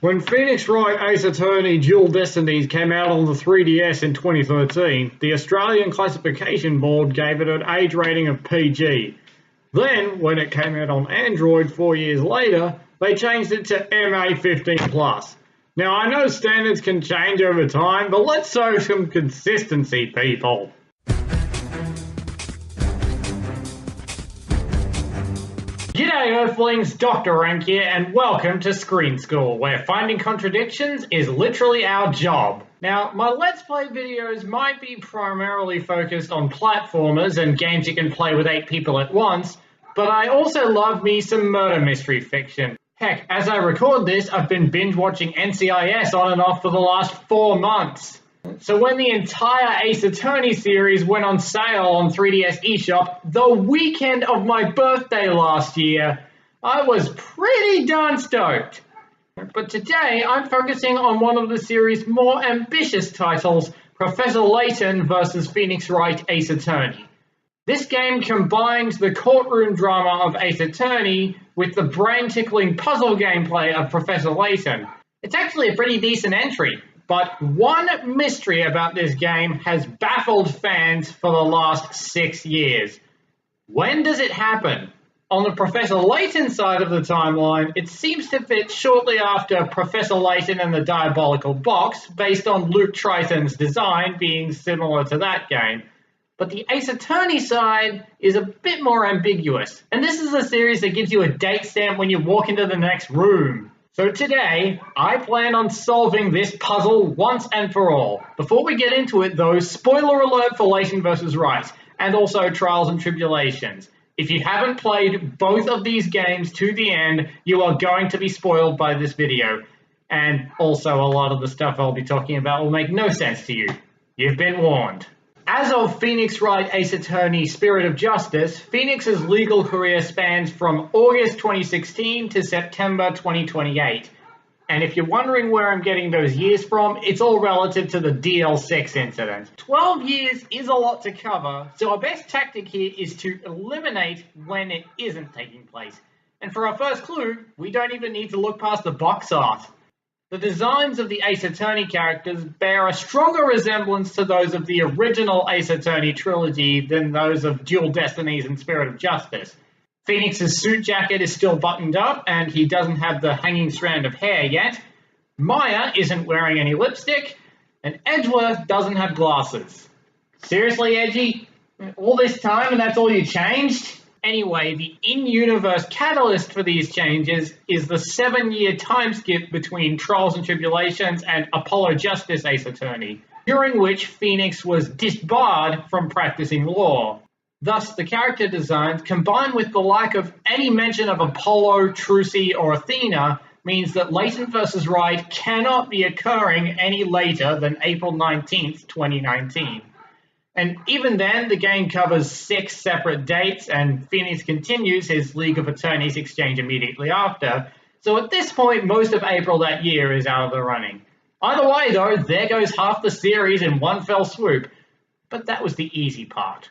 When Phoenix Wright Ace Attorney Dual Destinies came out on the 3DS in 2013, the Australian Classification Board gave it an age rating of PG. Then, when it came out on Android 4 years later, they changed it to MA15+. Now, I know standards can change over time, but let's show some consistency, people. G'day Earthlings, Dr. Rank here, and welcome to Screen School, where finding contradictions is literally our job. Now, my Let's Play videos might be primarily focused on platformers and games you can play with 8 people at once, but I also love me some murder mystery fiction. Heck, as I record this, I've been binge watching NCIS on and off for the last 4 months. So when the entire Ace Attorney series went on sale on 3DS eShop the weekend of my birthday last year, I was pretty darn stoked. But today I'm focusing on one of the series' more ambitious titles, Professor Layton vs. Phoenix Wright Ace Attorney. This game combines the courtroom drama of Ace Attorney with the brain-tickling puzzle gameplay of Professor Layton. It's actually a pretty decent entry. But one mystery about this game has baffled fans for the last 6 years. When does it happen? On the Professor Layton side of the timeline, it seems to fit shortly after Professor Layton and the Diabolical Box, based on Luke Triton's design being similar to that game. But the Ace Attorney side is a bit more ambiguous. And this is a series that gives you a date stamp when you walk into the next room. So today, I plan on solving this puzzle once and for all. Before we get into it though, spoiler alert for Layton vs. Wright, and also Trials and Tribulations. If you haven't played both of these games to the end, you are going to be spoiled by this video. And also a lot of the stuff I'll be talking about will make no sense to you. You've been warned. As of Phoenix Wright Ace Attorney Spirit of Justice, Phoenix's legal career spans from August 2016 to September 2028. And if you're wondering where I'm getting those years from, it's all relative to the DL6 incident. 12 years is a lot to cover, so our best tactic here is to eliminate when it isn't taking place. And for our first clue, we don't even need to look past the box art. The designs of the Ace Attorney characters bear a stronger resemblance to those of the original Ace Attorney trilogy than those of Dual Destinies and Spirit of Justice. Phoenix's suit jacket is still buttoned up, and he doesn't have the hanging strand of hair yet. Maya isn't wearing any lipstick, and Edgeworth doesn't have glasses. Seriously, Edgy? All this time and that's all you changed? Anyway, the in-universe catalyst for these changes is the 7-year time skip between Trials and Tribulations and Apollo Justice Ace Attorney, during which Phoenix was disbarred from practicing law. Thus, the character designs, combined with the lack of any mention of Apollo, Trucy, or Athena, means that Layton vs. Wright cannot be occurring any later than April 19th, 2019. And even then, the game covers 6 separate dates, and Phoenix continues his League of Attorneys exchange immediately after. So at this point, most of April that year is out of the running. Either way, though, there goes half the series in one fell swoop. But that was the easy part.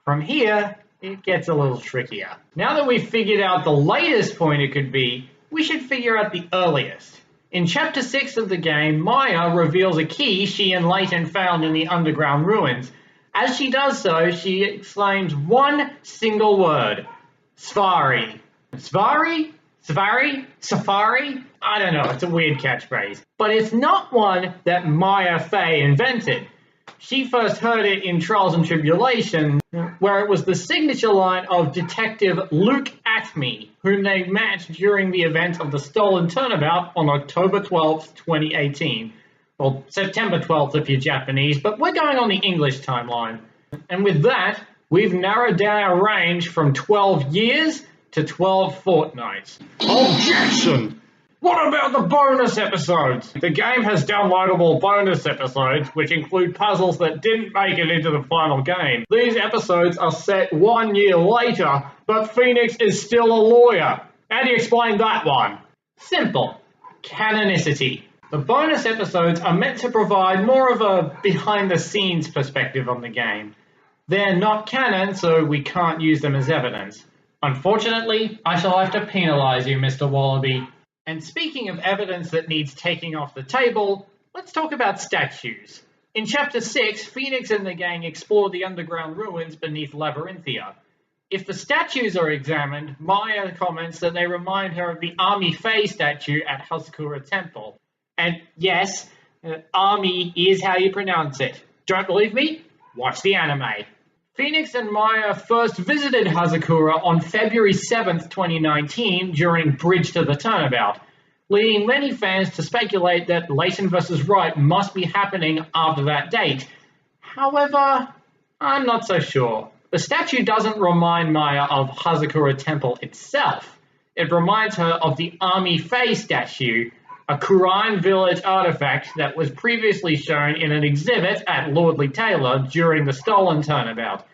From here, it gets a little trickier. Now that we've figured out the latest point it could be, we should figure out the earliest. In Chapter 6 of the game, Maya reveals a key she and Layton found in the underground ruins. As she does so, she exclaims one single word. Safari. Safari? Safari? Safari? I don't know, it's a weird catchphrase. But it's not one that Maya Fey invented. She first heard it in Trials and Tribulations, where it was the signature line of Detective Luke Atme, whom they met during the event of the Stolen Turnabout on October 12th, 2018. Well, September 12th if you're Japanese, but we're going on the English timeline. And with that, we've narrowed down our range from 12 years to 12 fortnights. Objection! What about the bonus episodes? The game has downloadable bonus episodes, which include puzzles that didn't make it into the final game. These episodes are set 1 year later, but Phoenix is still a lawyer. How do you explain that one? Simple. Canonicity. The bonus episodes are meant to provide more of a behind-the-scenes perspective on the game. They're not canon, so we can't use them as evidence. Unfortunately, I shall have to penalize you, Mr. Wallaby. And speaking of evidence that needs taking off the table, let's talk about statues. In Chapter 6, Phoenix and the gang explore the underground ruins beneath Labyrinthia. If the statues are examined, Maya comments that they remind her of the Army Fae statue at Hazakura Temple. And yes, Army is how you pronounce it. Don't believe me? Watch the anime. Phoenix and Maya first visited Hazakura on February 7th, 2019 during Bridge to the Turnabout, leading many fans to speculate that Layton vs. Wright must be happening after that date. However, I'm not so sure. The statue doesn't remind Maya of Hazakura Temple itself. It reminds her of the Army Fae statue, a Kurine village artifact that was previously shown in an exhibit at Lordly Taylor during the Stolen Turnabout.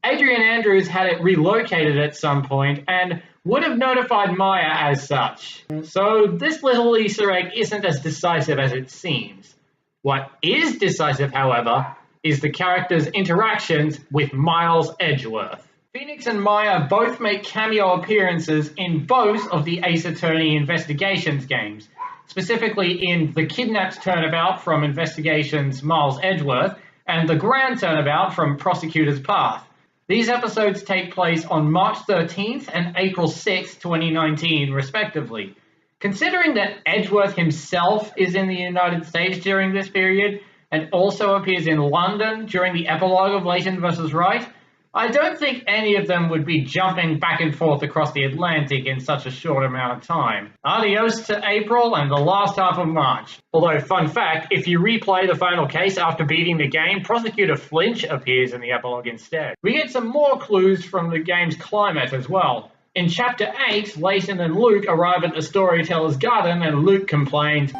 Adrian Andrews had it relocated at some point and would have notified Maya as such. So this little Easter egg isn't as decisive as it seems. What is decisive, however, is the character's interactions with Miles Edgeworth. Phoenix and Maya both make cameo appearances in both of the Ace Attorney Investigations games, specifically in the Kidnapped Turnabout from Investigations Miles Edgeworth and the Grand Turnabout from Prosecutor's Path. These episodes take place on March 13th and April 6th, 2019, respectively. Considering that Edgeworth himself is in the United States during this period, and also appears in London during the epilogue of Layton vs. Wright, I don't think any of them would be jumping back and forth across the Atlantic in such a short amount of time. Adios to April and the last half of March. Although, fun fact, if you replay the final case after beating the game, Prosecutor Flinch appears in the epilogue instead. We get some more clues from the game's climate as well. In Chapter 8, Layton and Luke arrive at the Storyteller's Garden and Luke complains,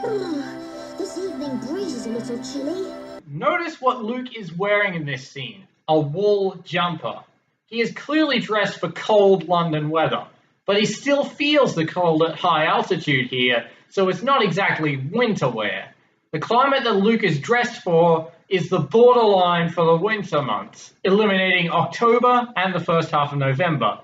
"This evening breeze is a little chilly." Notice what Luke is wearing in this scene. A wool jumper. He is clearly dressed for cold London weather, but he still feels the cold at high altitude here, so it's not exactly winter wear. The climate that Luke is dressed for is the borderline for the winter months, eliminating October and the first half of November.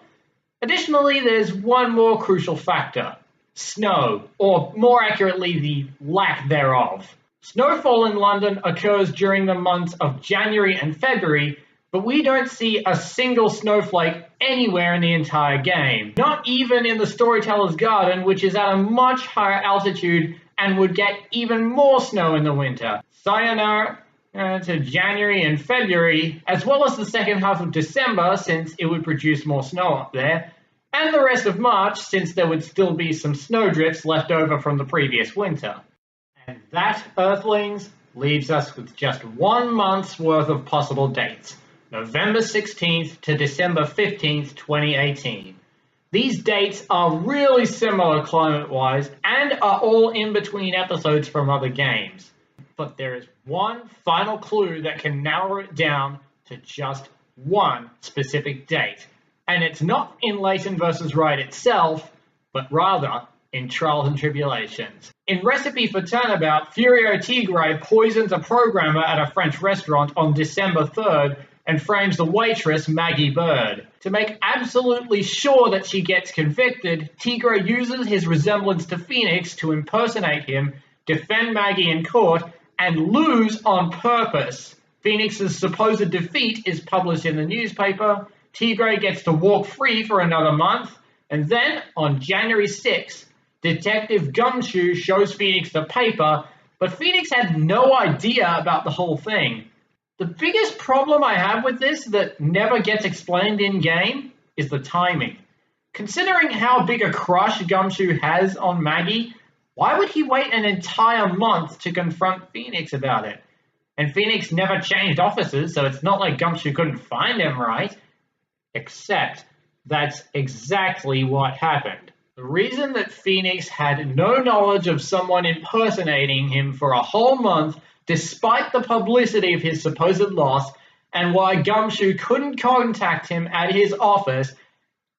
Additionally, there's one more crucial factor: snow, or more accurately, the lack thereof. Snowfall in London occurs during the months of January and February, but we don't see a single snowflake anywhere in the entire game. Not even in the Storyteller's Garden, which is at a much higher altitude and would get even more snow in the winter. Sayonara to January and February, as well as the second half of December, since it would produce more snow up there, and the rest of March, since there would still be some snowdrifts left over from the previous winter. And that, Earthlings, leaves us with just 1 month's worth of possible dates. November 16th to December 15th, 2018. These dates are really similar climate-wise and are all in between episodes from other games. But there is one final clue that can narrow it down to just one specific date. And it's not in Layton vs. Wright itself, but rather in Trials and Tribulations. In Recipe for Turnabout, Furio Tigre poisons a programmer at a French restaurant on December 3rd and frames the waitress Maggie Bird. To make absolutely sure that she gets convicted, Tigre uses his resemblance to Phoenix to impersonate him, defend Maggie in court, and lose on purpose. Phoenix's supposed defeat is published in the newspaper, Tigre gets to walk free for another month, and then, on January 6th, Detective Gumshoe shows Phoenix the paper, but Phoenix had no idea about the whole thing. The biggest problem I have with this that never gets explained in-game is the timing. Considering how big a crush Gumshoe has on Maggie, why would he wait an entire month to confront Phoenix about it? And Phoenix never changed offices, so it's not like Gumshoe couldn't find him, right? Except that's exactly what happened. The reason that Phoenix had no knowledge of someone impersonating him for a whole month, despite the publicity of his supposed loss, and why Gumshoe couldn't contact him at his office,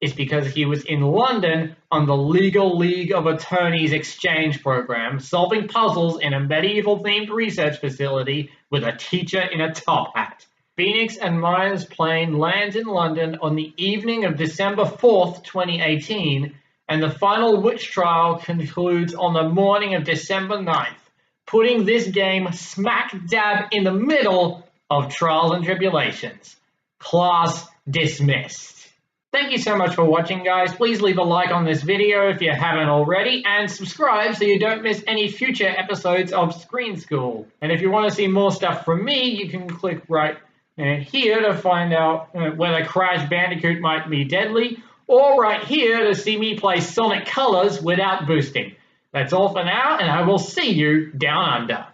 is because he was in London on the Legal League of Attorneys exchange program, solving puzzles in a medieval-themed research facility with a teacher in a top hat. Phoenix and Maya's plane lands in London on the evening of December 4th, 2018, and the final witch trial concludes on the morning of December 9th, putting this game smack dab in the middle of trials and tribulations. Class dismissed. Thank you so much for watching, guys. Please leave a like on this video if you haven't already, and subscribe so you don't miss any future episodes of Screen School. And if you want to see more stuff from me, you can click right here to find out whether Crash Bandicoot might be deadly, or right here to see me play Sonic Colors without boosting. That's all for now, and I will see you down under.